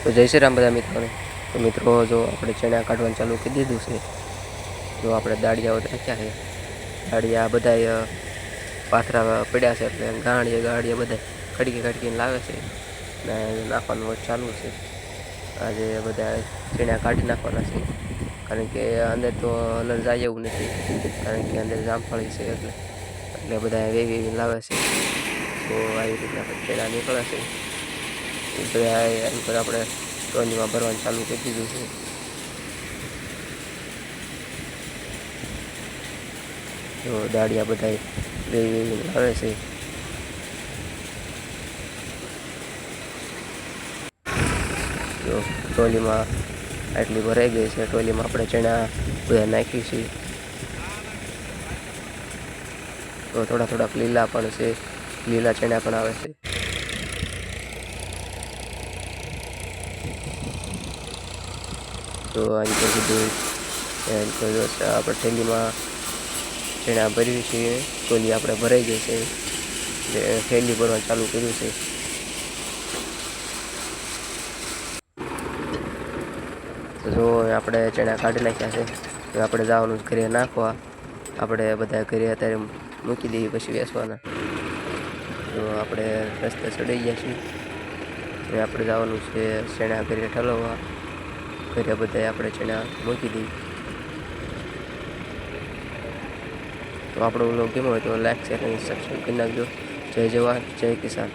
તો જય શ્રી રામ બધા મિત્રોને. તો મિત્રો જો આપણે ચણા કાઢવાનું ચાલુ કરી દીધું છે. જો આપણે દાળિયાઓ રાખ્યા છે, દાળિયા બધા પાથરા પડ્યા છે, એટલે ગાળિયા બધા ખડકીને લાવે છે ને નાખવાનું ચાલુ છે. આજે બધા ચણા કાઢી નાખવાના છે, કારણ કે અંદર તો અલર જાય એવું નથી, કારણ કે અંદર જામફળી છે, એટલે બધા વેવી લાવે છે. તો આવી રીતના ચણા નીકળે છે. બધા આપણે ટ્રોલીમાં ભરવાનું ચાલુ કરી દીધું છે. તો દાળિયા બધા વેવી લાવે છે. તો ટ્રોલીમાં આટલી ભરાઈ ગઈ છે. ટ્રોલીમાં આપણે ચણા બધા નાખી છે. તો થોડાક લીલા પણ છે, લીલા ચણા પણ આવે છે. તો આવી બધું આપણે થેલીમાં ચણા ભરવી છીએ. ટ્રોલી આપણે ભરાઈ ગઈ છે, થેલી ભરવાનું ચાલુ કર્યું છે. જો આપણે ચણા કાઢી નાખ્યા છે. તો આપણે જવાનું ઘરે નાખવા. આપણે બધા ઘરે અત્યારે મૂકી દઈએ, પછી વેચવાના. તો આપણે રસ્તે ચડી ગયા છીએ અને આપણે જવાનું છે ચણા ઘરે ઠલવવા. ઘરે બધા આપણે ચણા મૂકી દઈએ. તો આપણો વ્લોગ ગમ્યો હોય તો લાઈક, શેર અને સબસ્ક્રાઈબ કરી નાખજો. જય જવાન, જય કિસાન.